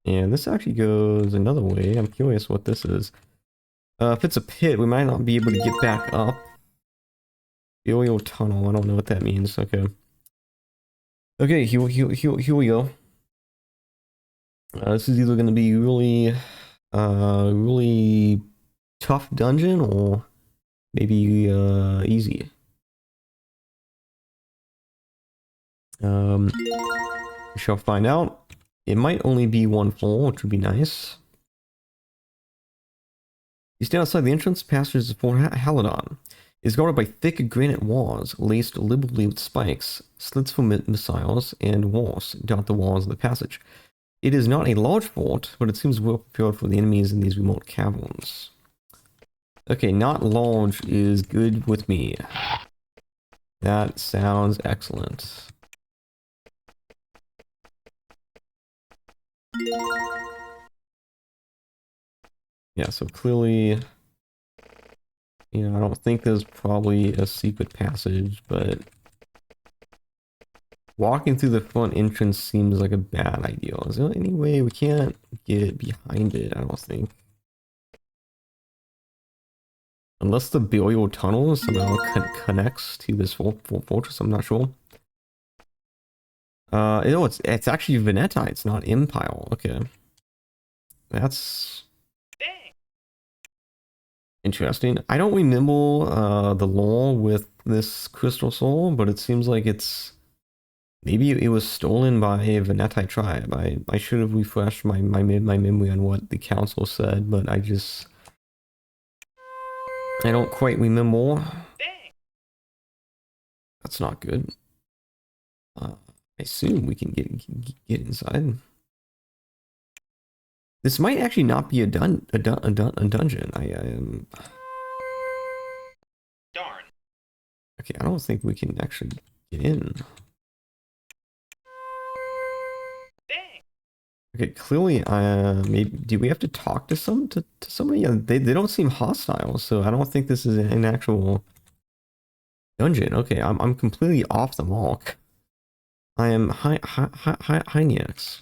And this actually goes another way. I'm curious what this is. If it's a pit, we might not be able to get back up. Burial tunnel, I don't know what that means. Okay. Okay, here we go. This is either going to be really tough dungeon or maybe easy. We shall find out. It might only be one floor, which would be nice. You stand outside the entrance. Passage for Haledon. It is guarded by thick granite walls, laced liberally with spikes. Slits for missiles and walls dot the walls of the passage. It is not a large fort, but it seems well prepared for the enemies in these remote caverns. Okay, not large is good with me. That sounds excellent. Yeah, so clearly, you know, I don't think there's probably a secret passage, but walking through the front entrance seems like a bad idea. Is there any way we can't get behind it? I don't think. Unless the burial tunnel somehow connects to this fortress, I'm not sure. No, it's actually Veneta, it's not Empire. Okay. That's interesting. I don't remember the lore with this crystal soul, but it seems like it's maybe it was stolen by a Venetite tribe. I should have refreshed my memory on what the council said, but I don't quite remember. That's not good. I assume we can get inside. This might actually not be a dungeon. I am. Darn. Okay, I don't think we can actually get in. Dang. Okay, clearly, maybe do we have to talk to somebody? Yeah, they don't seem hostile, so I don't think this is an actual dungeon. Okay, I'm completely off the mark. I am Hyniax.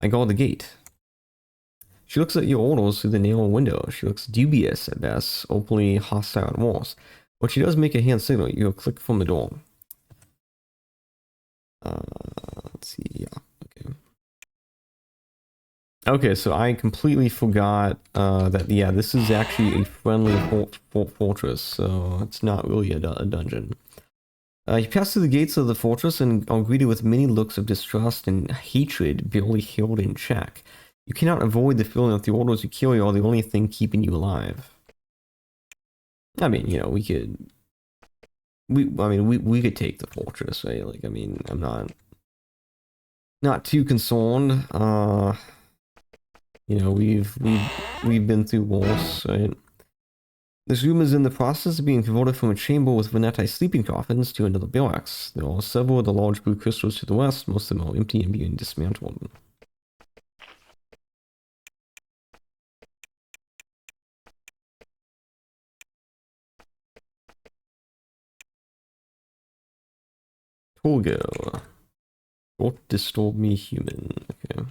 I guard the gate. She looks at your orders through the narrow window. She looks dubious at best, openly hostile at worst. But she does make a hand signal. You click from the door. Let's see. Yeah. Okay. Okay, so I completely forgot that, yeah, this is actually a friendly fortress, so it's not really a dungeon. You pass through the gates of the fortress and are greeted with many looks of distrust and hatred barely held in check. You cannot avoid the feeling that the orders you carry are the only thing keeping you alive. I mean, you know, we could take the fortress, right? Like, I mean, I'm not too concerned. You know, we've been through wars, right? This room is in the process of being converted from a chamber with Venetite sleeping coffins to another barracks. There are several of the large blue crystals to the west, most of them are empty and being dismantled. Torgo. Don't disturb me, human. Okay.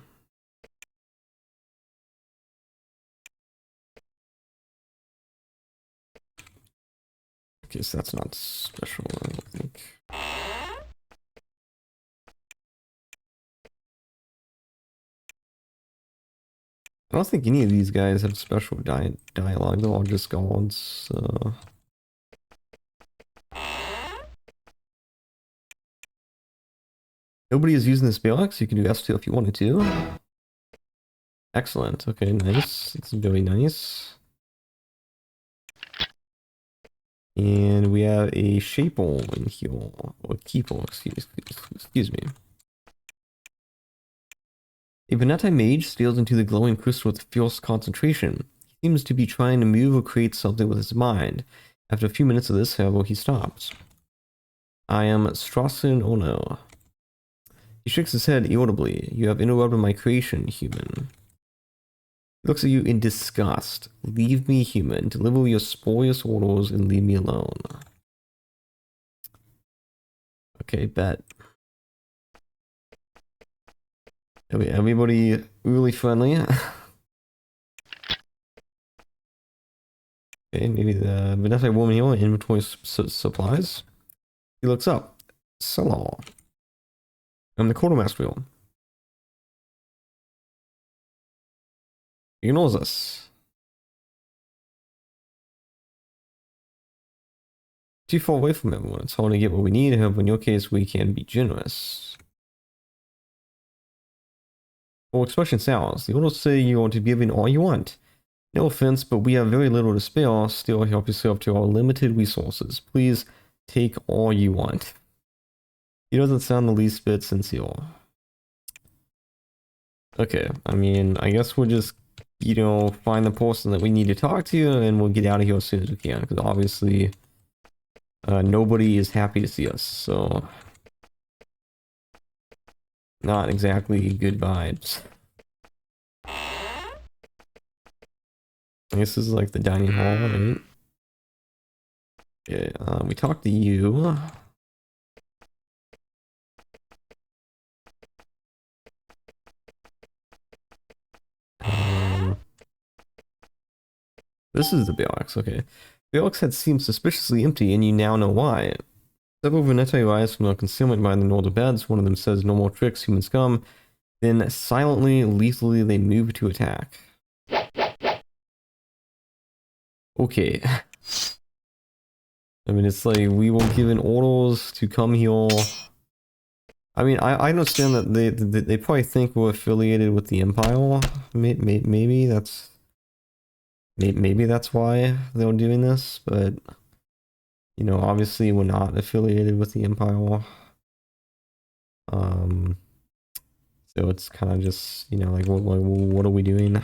I guess that's not special, I don't think. I don't think any of these guys have special dialogue. They're all just gods. Nobody is using this barracks. You can do S2 if you wanted to. Excellent. Okay, nice. It's very nice. And we have a shaper in here. Or keeper, excuse me. A Veneta mage steals into the glowing crystal with fierce concentration. He seems to be trying to move or create something with his mind. After a few minutes of this, however, he stops. I am Strassen Ono. He shakes his head irritably. You have interrupted my creation, human. He looks at you in disgust. Leave me, human. Deliver your spurious orders and leave me alone. Okay, bet. Everybody really friendly. Okay, maybe the Vanessa woman here inventory supplies. He looks up. Salah. I'm the quartermaster wheel. He ignores us. Too far away from everyone. It's hard to get what we need. However, in your case, we can be generous. Well, expression sounds. The orders say you are to give in all you want. No offense, but we have very little to spare. Still help yourself to our limited resources. Please take all you want. He doesn't sound the least bit sincere. Okay, I mean, I guess we'll just, you know, find the person that we need to talk to and we'll get out of here as soon as we can. Because obviously, nobody is happy to see us, so... Not exactly good vibes. This is like the dining hall, right? Okay, we talked to you. This is the barracks, okay. Barracks had seemed suspiciously empty, and you now know why. Several Venetti rise from their concealment behind the northern beds. One of them says, "No more tricks, human scum." Then, silently, lethally, they move to attack. Okay. I mean, it's like, we were given orders to come here. I mean, I understand that they probably think we're affiliated with the Empire. Maybe that's... Maybe that's why they're doing this, but... You know, obviously we're not affiliated with the Empire. So it's kind of just, you know, like, what are we doing?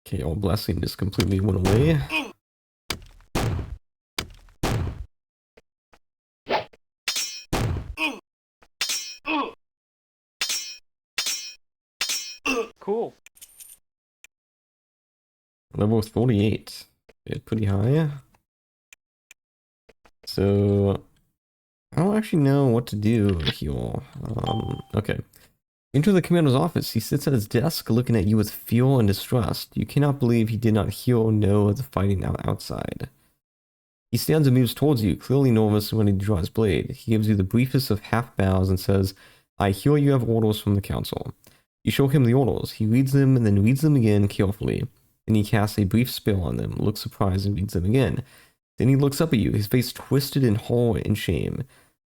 Okay, our blessing just completely went away. Cool. Level 48. Okay, pretty high. So, I don't actually know what to do here. Okay. Enter the commander's office. He sits at his desk looking at you with fear and distrust. You cannot believe he did not hear or know of the fighting outside. He stands and moves towards you, clearly nervous when he draws his blade. He gives you the briefest of half bows and says, "I hear you have orders from the council." You show him the orders. He reads them and then reads them again carefully. Then he casts a brief spell on them, looks surprised and reads them again. Then he looks up at you, his face twisted in horror and shame.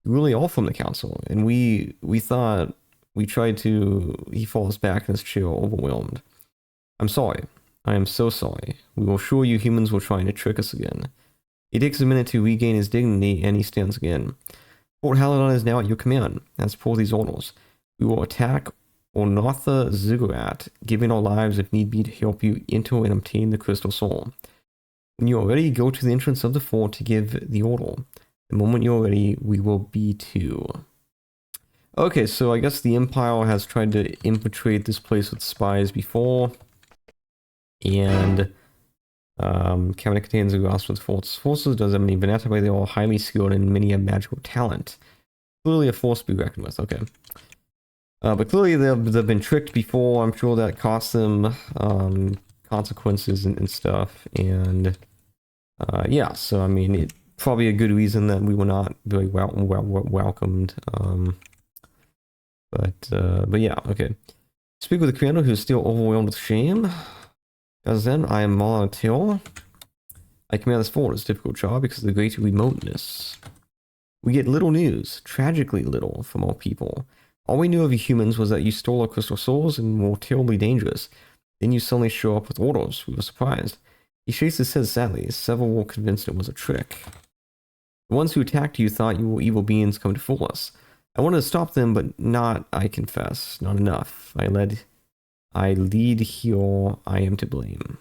"You really are from the council, and we thought we tried to..." He falls back in his chair, overwhelmed. "I'm sorry. I am so sorry. We were sure you humans were trying to trick us again." He takes a minute to regain his dignity, and he stands again. "Fort Haledon is now at your command. As per these orders, we will attack Ornatha Ziggurat, giving our lives if need be to help you enter and obtain the crystal soul. When you are ready, go to the entrance of the fort to give the order. The moment you're ready, we will be too." Okay, so I guess the Empire has tried to infiltrate this place with spies before, and cabinet contains a grasp of the fort's forces. Does have many Veneta, but they are all highly skilled and many have magical talent. Clearly a force to be reckoned with, okay. But clearly they've been tricked before. I'm sure that cost them consequences and stuff. And yeah, so I mean, it's probably a good reason that we were not very welcomed. But yeah, okay. Speak with the commander who is still overwhelmed with shame. As then, I am Mala Til. I command this fort. It's a difficult job because of the great remoteness. We get little news, tragically little, from our people. All we knew of you humans was that you stole our crystal souls and were terribly dangerous. Then you suddenly show up with orders. We were surprised. He shakes his head sadly. Several were convinced it was a trick. The ones who attacked you thought you were evil beings come to fool us. I wanted to stop them, but not, I confess, not enough. I lead here. I am to blame.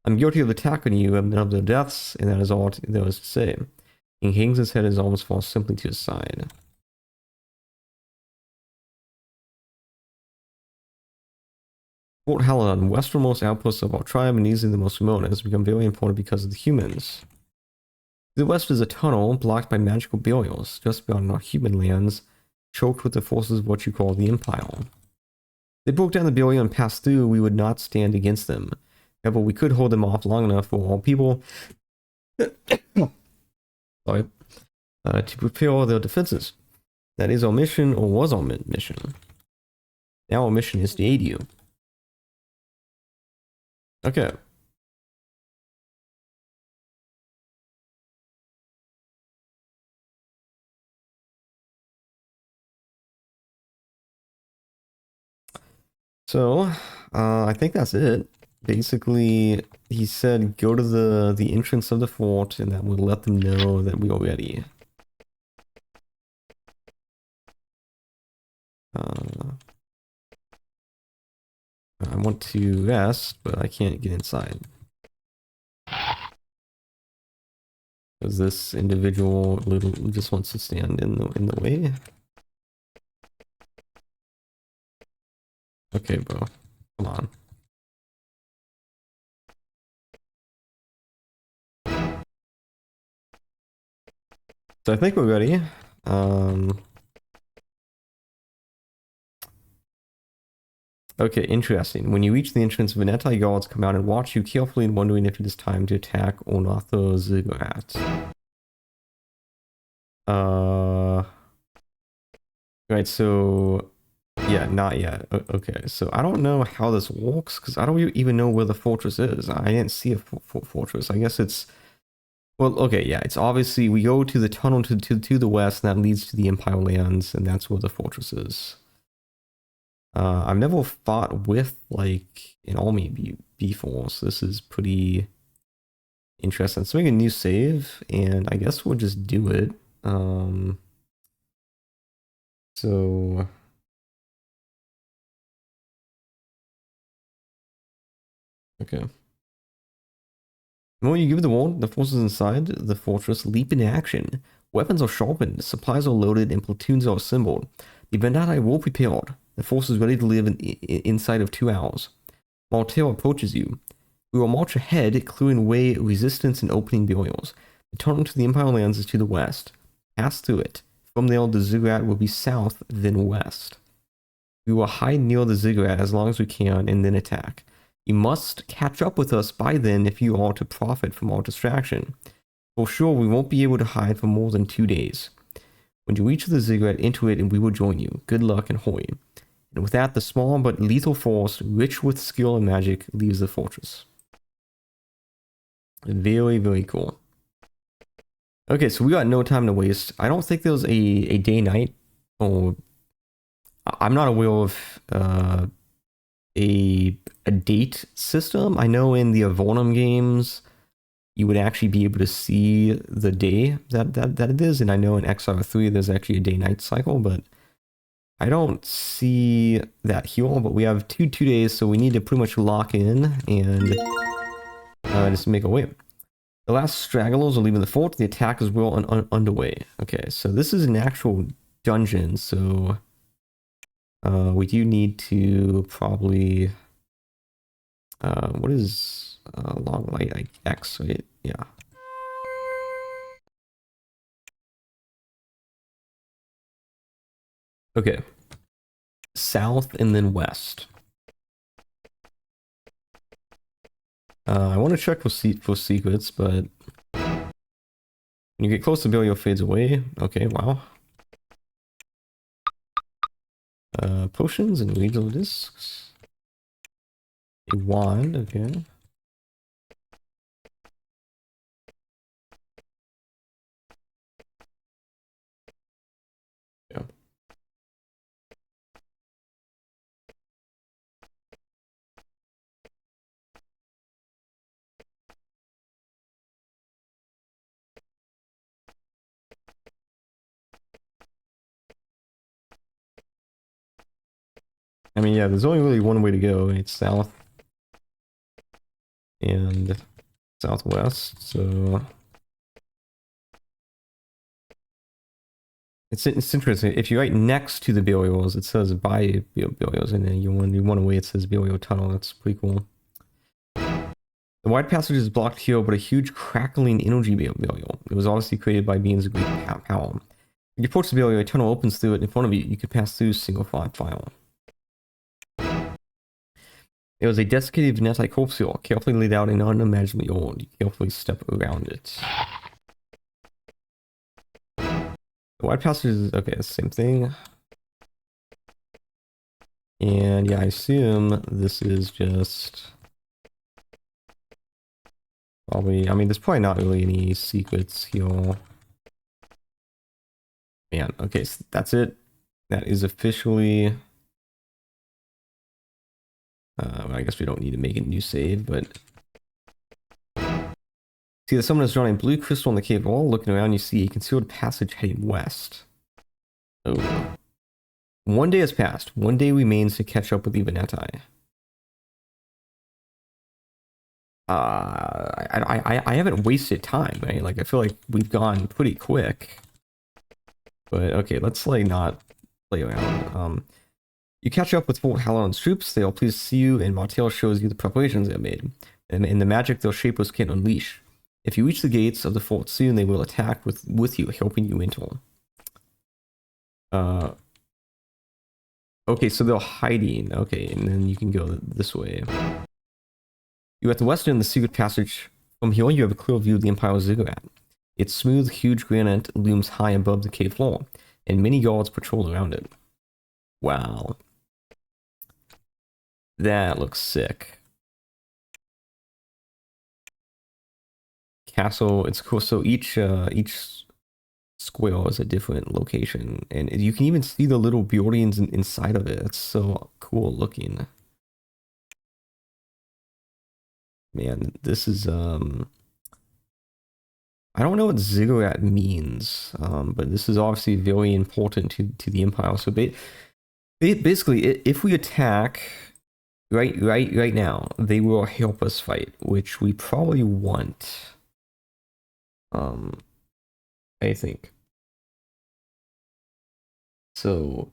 I'm guilty of attacking you and of their deaths, and that is all there is to say. He hangs his head and almost falls simply to his side. Fort Haledon, westernmost outpost of our tribe and easily the most remote, has become very important because of the humans. To the west is a tunnel blocked by magical burials, just beyond our human lands, choked with the forces of what you call the Empire. If they broke down the burial and passed through, we would not stand against them. However, we could hold them off long enough for all people sorry, to prepare their defenses. That is our mission, or was our mission. Now our mission is to aid you. Okay. So, I think that's it. Basically, he said go to the entrance of the fort, and that will let them know that we are ready. I want to rest, but I can't get inside. Because this individual just wants to stand in the way. Okay, bro. Come on. So I think we're ready. Okay, interesting. When you reach the entrance, Venetai guards come out and watch you carefully, wondering if it is time to attack or not the ziggurat. Right, so yeah, not yet. Okay, so I don't know how this works because I don't even know where the fortress is. I didn't see a fortress. I guess it's well, okay, yeah, it's obviously we go to the tunnel to the west, and that leads to the Empire lands, and that's where the fortress is. I've never fought with like an army before, so this is pretty interesting. Let's make a new save, and I guess we'll just do it. So okay. When you give the word, the forces inside the fortress leap into action. Weapons are sharpened, supplies are loaded, and platoons are assembled. The Vendati will prepared. The force is ready to live inside of 2 hours. Maltail approaches you. We will march ahead, clearing away resistance and opening burials. The tunnel to the Empire lands is to the west. Pass through it. From there, the ziggurat will be south, then west. We will hide near the ziggurat as long as we can, and then attack. You must catch up with us by then if you are to profit from our distraction. For sure, we won't be able to hide for more than 2 days. When you reach the ziggurat, enter it and we will join you. Good luck and hurry. And with that, the small but lethal force, rich with skill and magic, leaves the fortress. Very, very cool. Okay, so we got no time to waste. I don't think there's a day-night, or I'm not aware of a date system. I know in the Avonum games, you would actually be able to see the day that it is, and I know in Exile 3 there's actually a day-night cycle, but I don't see that here. But we have two days, so we need to pretty much lock in and just make a way. The last stragglers are leaving the fort. The attack is well underway. Okay, so this is an actual dungeon, so we do need to probably what is long light, like X, right? Yeah. Okay. South and then west. I want to check for secrets, but when you get close, the burial fades away. Okay, wow. Potions and legal discs. A wand, okay. Yeah. I mean, yeah, there's only really one way to go. It's south and southwest, so It's interesting. If you write next to the burials, it says by burials, and then you one away, it says burial tunnel. That's pretty cool. The wide passage is blocked here, but a huge crackling energy burial. It was obviously created by beings of great power. When you approach the burial, a tunnel opens through it. In front of you, you could pass through single file. It was a desiccated Venetai corpse seal, carefully laid out and unimaginably old. You carefully step around it. The wide passage is, okay, same thing. And yeah, I assume this is just... probably, I mean, there's probably not really any secrets here. Man, okay, so that's it. That is officially... I guess we don't need to make a new save, but... See that someone has drawn a blue crystal on the cave wall. Looking around, you see a concealed passage heading west. Oh. 1 day has passed. 1 day remains to catch up with the Venetai. I haven't wasted time, right? Like, I feel like we've gone pretty quick. But, okay, let's, like, not play around. You catch up with Fort Haledon's troops. They all pleased to see you, and Martel shows you the preparations they have made, and the magic their shapers can unleash. If you reach the gates of the fort soon, they will attack with you, helping you enter. Okay, so they're hiding. Okay, and then you can go this way. You're at the west end of the secret passage. From here, you have a clear view of the Empire's ziggurat. Its smooth, huge granite looms high above the cave floor, and many guards patrol around it. Wow. That looks sick. Castle, it's cool. So each square is a different location, and you can even see the little buildings inside of it. It's so cool looking. Man, this is I don't know what ziggurat means, but this is obviously very important to the Empire. So basically, if we attack right now, they will help us fight, which we probably want. I think. So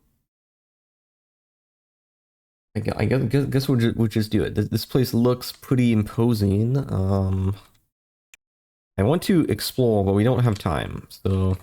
I guess we'll just do it. This place looks pretty imposing. I want to explore, but we don't have time. So